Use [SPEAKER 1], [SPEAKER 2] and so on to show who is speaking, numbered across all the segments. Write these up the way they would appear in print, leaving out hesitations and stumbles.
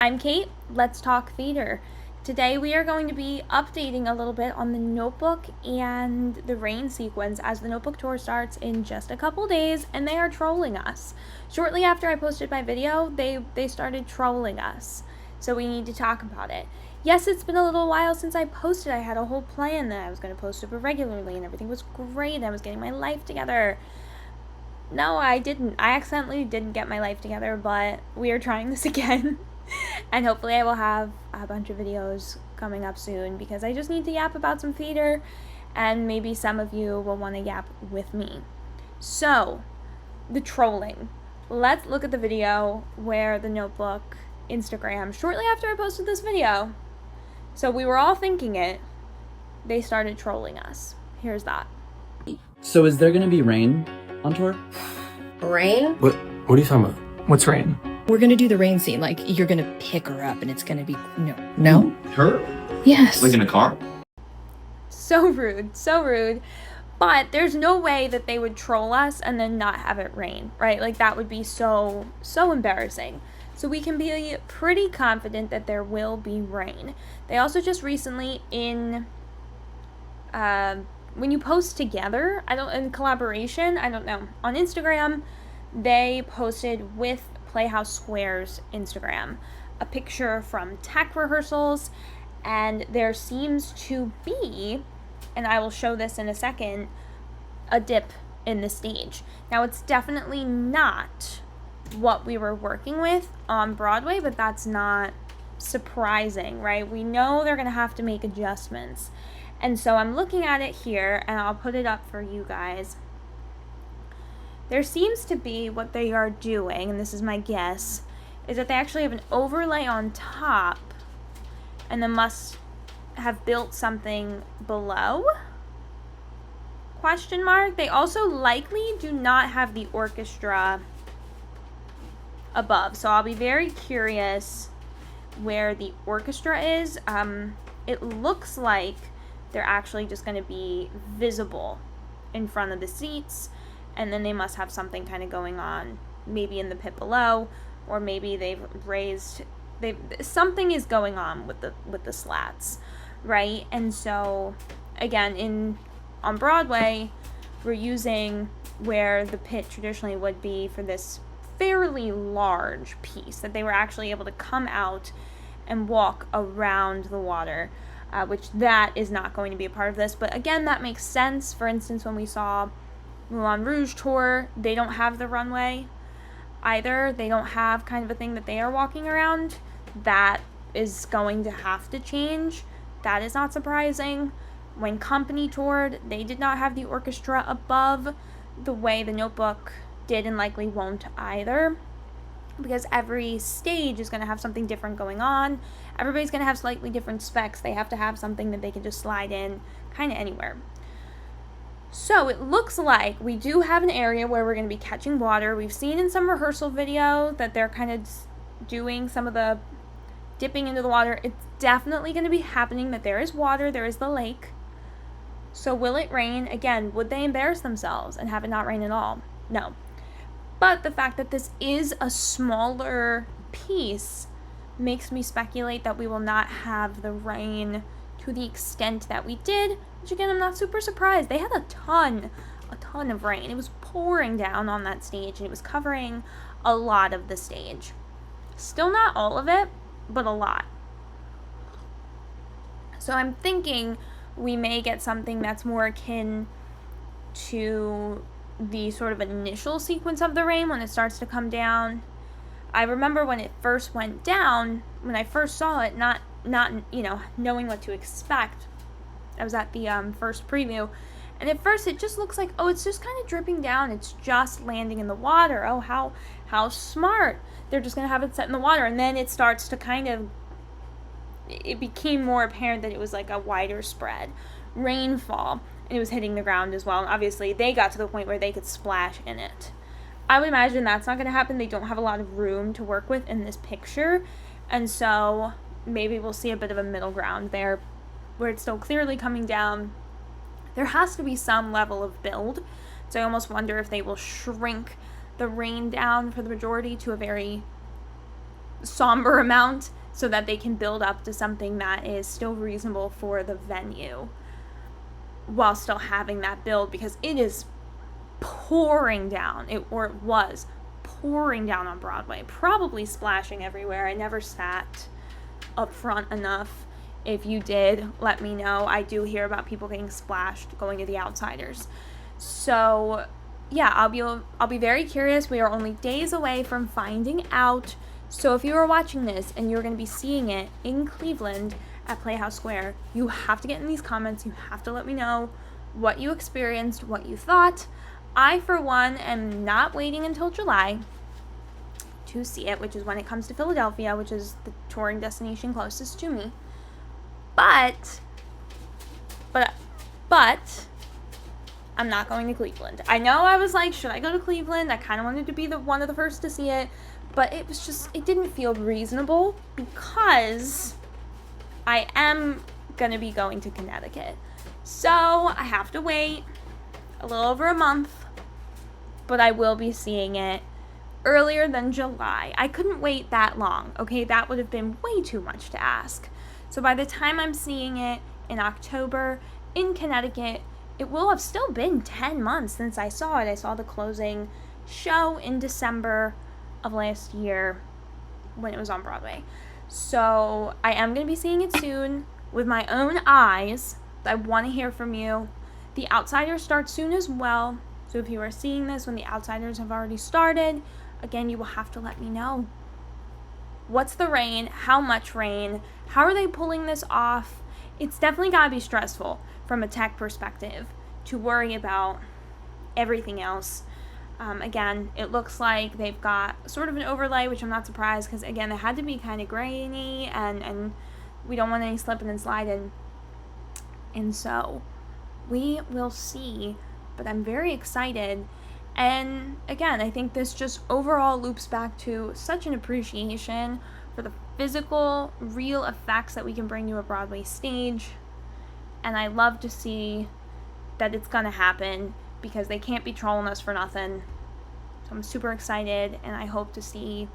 [SPEAKER 1] I'm Kate. Let's talk theater. Today we are going to be updating a little bit on the Notebook and the rain sequence as the Notebook tour starts in just a couple days, and they are trolling us. Shortly after I posted my video, they started trolling us. So we need to talk about it. Yes, it's been a little while since I posted. I had a whole plan that I was going to post super regularly and everything was great. I was getting my life together. No, I didn't. I accidentally didn't get my life together, but we are trying this again. And hopefully I will have a bunch of videos coming up soon because I just need to yap about some theater and maybe some of you will want to yap with me. So, the trolling. Let's look at the video where the Notebook Instagram, shortly after I posted this video, so we were all thinking it, they started trolling us. Here's that.
[SPEAKER 2] So is there gonna be rain on tour?
[SPEAKER 3] Rain?
[SPEAKER 4] What are you talking about? What's rain?
[SPEAKER 3] We're gonna do the rain scene. Like, you're gonna pick her up and it's gonna be... No?
[SPEAKER 4] Her?
[SPEAKER 3] Yes.
[SPEAKER 4] Like in a car?
[SPEAKER 1] So rude, so rude. But there's no way that they would troll us and then not have it rain, right? Like, that would be so embarrassing. So we can be pretty confident that there will be rain. They also just recently when you post together, in collaboration, I don't know, on Instagram, they posted with Playhouse Square's Instagram a picture from tech rehearsals, and there seems to be, and I will show this in a second, a dip in the stage. Now, it's definitely not what we were working with on Broadway, but that's not surprising, right? We know they're gonna have to make adjustments. And so I'm looking at it here, and I'll put it up for you guys. There seems to be what they are doing, and this is my guess, is that they actually have an overlay on top and then must have built something below? Question mark. They also likely do not have the orchestra above, so I'll be very curious where the orchestra is. It looks like they're actually just going to be visible in front of the seats, and then they must have something kind of going on, maybe in the pit below, or maybe something is going on with the slats, right? And so again, on Broadway, we're using where the pit traditionally would be for this fairly large piece that they were actually able to come out and walk around the water, which that is not going to be a part of this. But again, that makes sense. For instance, when we saw Moulin Rouge tour, they don't have the runway either. They don't have kind of a thing that they are walking around. That is going to have to change. That is not surprising. When Company toured, they did not have the orchestra above the way the Notebook did, and likely won't either, because every stage is going to have something different going on. Everybody's going to have slightly different specs. They have to have something that they can just slide in kind of anywhere. So it looks like we do have an area where we're going to be catching water. We've seen in some rehearsal video that they're kind of doing some of the dipping into the water. It's definitely going to be happening, that there is water, there is the lake. So will it rain? Again, would they embarrass themselves and have it not rain at all? No. But the fact that this is a smaller piece makes me speculate that we will not have the rain to the extent that we did, which again, I'm not super surprised. They had a ton of rain. It was pouring down on that stage, and it was covering a lot of the stage. Still not all of it, but a lot. So I'm thinking we may get something that's more akin to the sort of initial sequence of the rain when it starts to come down. I remember when it first went down, when I first saw it, not knowing what to expect. I was at the first preview, and at first it just looks like, oh, it's just kind of dripping down. It's just landing in the water. Oh, how smart. They're just going to have it set in the water. And then it starts to it became more apparent that it was like a wider spread rainfall, and it was hitting the ground as well. And obviously they got to the point where they could splash in it. I would imagine that's not going to happen. They don't have a lot of room to work with in this picture, and so maybe we'll see a bit of a middle ground there where it's still clearly coming down. There has to be some level of build, so I almost wonder if they will shrink the rain down for the majority to a very somber amount so that they can build up to something that is still reasonable for the venue while still having that build, because it is pouring down. It was pouring down on Broadway, probably splashing everywhere. I never sat up front enough. If you did, let me know. I do hear about people getting splashed going to the Outsiders. So yeah, I'll be very curious. We are only days away from finding out. So if you are watching this and you're going to be seeing it in Cleveland at Playhouse Square, you have to get in these comments. You have to let me know what you experienced, what you thought. I, for one, am not waiting until July to see it, which is when it comes to Philadelphia, which is the touring destination closest to me. But I'm not going to Cleveland. I know I was like, should I go to Cleveland? I kind of wanted to be one of the first to see it, but it didn't feel reasonable because I am going to be going to Connecticut. So I have to wait a little over a month, but I will be seeing it earlier than July. I couldn't wait that long, okay? That would have been way too much to ask. So by the time I'm seeing it in October in Connecticut, it will have still been 10 months since I saw it. I saw the closing show in December of last year when it was on Broadway. So I am going to be seeing it soon with my own eyes. I want to hear from you. The Outsiders start soon as well. So if you are seeing this when the Outsiders have already started, again, you will have to let me know. What's the rain? How much rain? How are they pulling this off? It's definitely got to be stressful from a tech perspective to worry about everything else. Again, it looks like they've got sort of an overlay, which I'm not surprised because, again, it had to be kind of grainy and we don't want any slipping and sliding. And so we will see, but I'm very excited. And again, I think this just overall loops back to such an appreciation for the physical, real effects that we can bring to a Broadway stage. And I love to see that it's going to happen because they can't be trolling us for nothing. So I'm super excited, and I hope to see,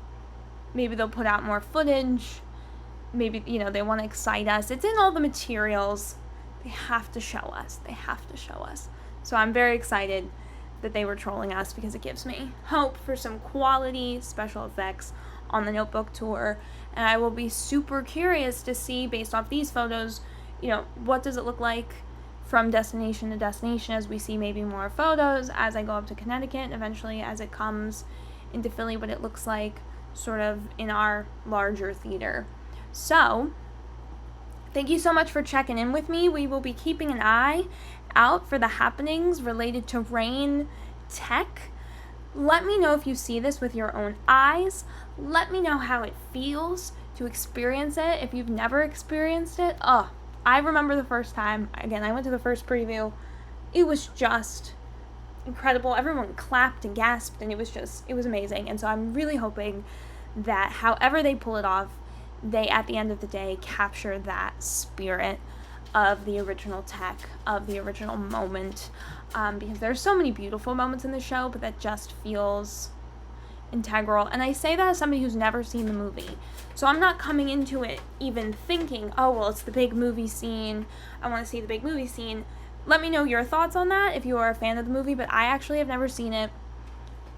[SPEAKER 1] maybe they'll put out more footage. Maybe, they want to excite us. It's in all the materials. They have to show us. So I'm very excited that they were trolling us because it gives me hope for some quality special effects on the Notebook tour. And I will be super curious to see, based off these photos, what does it look like from destination to destination as we see maybe more photos as I go up to Connecticut and eventually as it comes into Philly, what it looks like sort of in our larger theater. So thank you so much for checking in with me. We will be keeping an eye out for the happenings related to rain tech. Let me know if you see this with your own eyes. Let me know how it feels to experience it if you've never experienced it. I remember the first time. Again, I went to the first preview. It was just incredible. Everyone clapped and gasped, and it was amazing. And so I'm really hoping that however they pull it off, they, at the end of the day, capture that spirit of the original tech, of the original moment, because there's so many beautiful moments in the show, but that just feels integral. And I say that as somebody who's never seen the movie, so I'm not coming into it even thinking, oh well, it's the big movie scene, I want to see the big movie scene. Let me know your thoughts on that if you are a fan of the movie, but I actually have never seen it.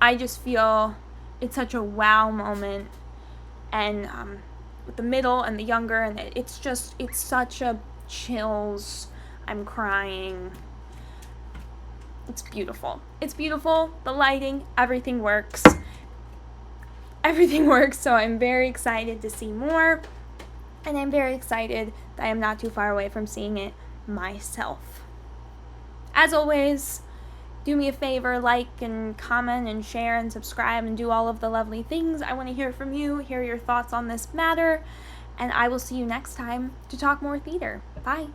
[SPEAKER 1] I just feel it's such a wow moment, and with the middle and the younger, and it's such a chills. I'm crying. It's beautiful. The lighting, everything works. So I'm very excited to see more, and I'm very excited that I am not too far away from seeing it myself. As always, do me a favor, like and comment and share and subscribe and do all of the lovely things. I want to hear from you, hear your thoughts on this matter, and I will see you next time to talk more theater. Bye.